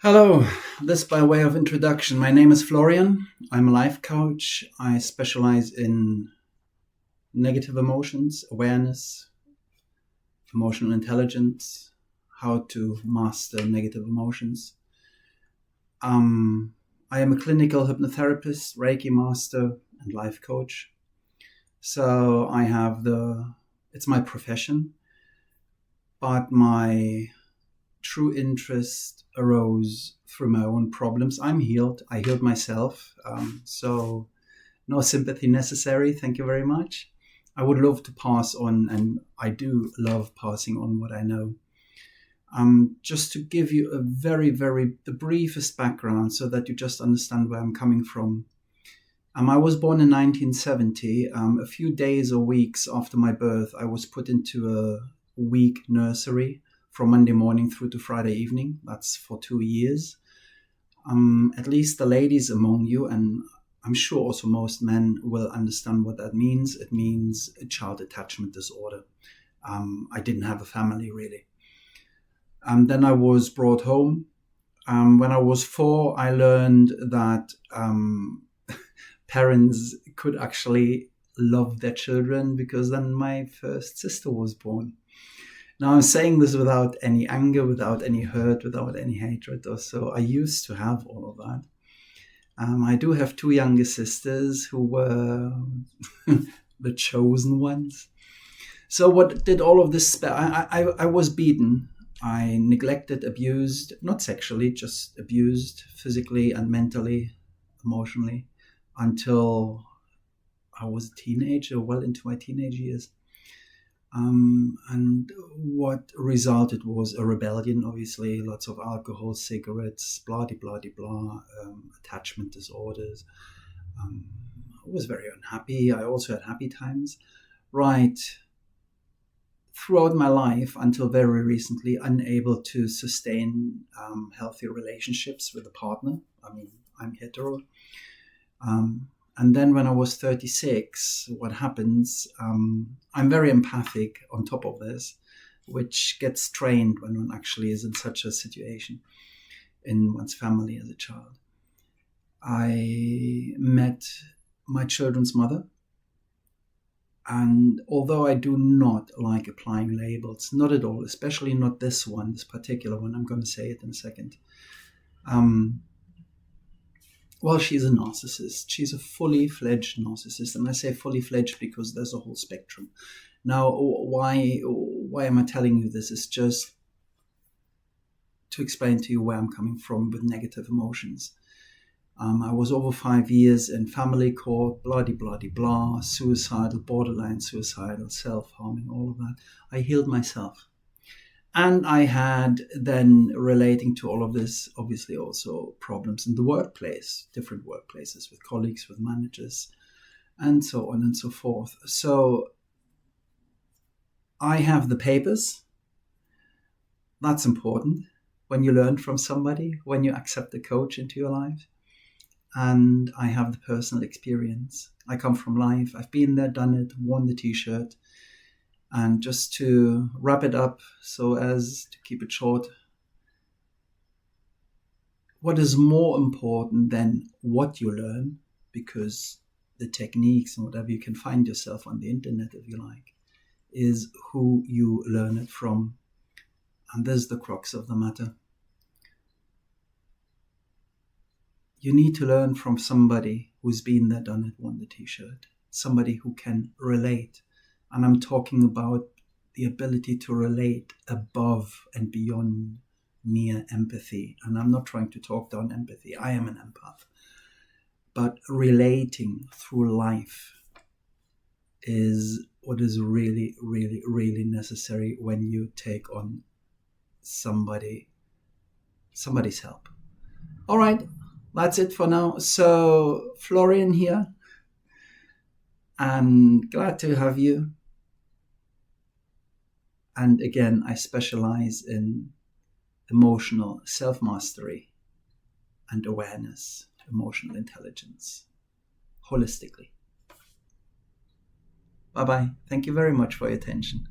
Hello, this by way of introduction. My name is Florian. I'm a life coach. I specialize in negative emotions, awareness, emotional intelligence, how to master negative emotions. I am a clinical hypnotherapist, Reiki master, and life coach. So it's my profession, but my true interest arose through my own problems. I'm healed. I healed myself. So no sympathy necessary. Thank you very much. I would love to pass on, and I do love passing on what I know. Just to give you the briefest background so that you just understand where I'm coming from. I was born in 1970. A few days or weeks after my birth, I was put into a week nursery from Monday morning through to Friday evening. That's for 2 years. At least the ladies among you, and I'm sure also most men, will understand what that means. It means a child attachment disorder. I didn't have a family, really. Then I was brought home. When I was 4, I learned that parents could actually love their children, because then my first sister was born. Now, I'm saying this without any anger, without any hurt, without any hatred or so. I used to have all of that. I do have 2 younger sisters who were the chosen ones. So what did all of this... I was beaten. I neglected, abused, not sexually, just abused physically and mentally, emotionally, until I was a teenager, well into my teenage years. And what resulted was a rebellion, obviously, lots of alcohol, cigarettes, blah, blah, blah, attachment disorders. I was very unhappy. I also had happy times. Right. Throughout my life, until very recently, unable to sustain healthy relationships with a partner. I mean, I'm hetero. And then when I was 36, what happens, I'm very empathic on top of this, which gets trained when one actually is in such a situation in one's family as a child. I met my children's mother. And although I do not like applying labels, not at all, especially not this one, this particular one, I'm going to say it in a second. Well, she's a narcissist. She's a fully fledged narcissist. And I say fully fledged because there's a whole spectrum. Now, why am I telling you this? It's just to explain to you where I'm coming from with negative emotions. I was over 5 years in family court, blah, blah, blah, suicidal, borderline suicidal, self-harming, all of that. I healed myself. And I had then, relating to all of this, obviously also problems in the workplace, different workplaces with colleagues, with managers, and so on and so forth. So I have the papers. That's important when you learn from somebody, when you accept a coach into your life. And I have the personal experience. I come from life. I've been there, done it, worn the T-shirt. And just to wrap it up, so as to keep it short, what is more important than what you learn, because the techniques and whatever you can find yourself on the internet if you like, is who you learn it from. And this is the crux of the matter. You need to learn from somebody who's been there, done it, worn the T-shirt, somebody who can relate. And I'm talking about the ability to relate above and beyond mere empathy. And I'm not trying to talk down empathy. I am an empath. But relating through life is what is really, really, really necessary when you take on somebody's help. All right, that's it for now. So Florian here, and glad to have you. And again, I specialize in emotional self-mastery and awareness, emotional intelligence, holistically. Bye-bye. Thank you very much for your attention.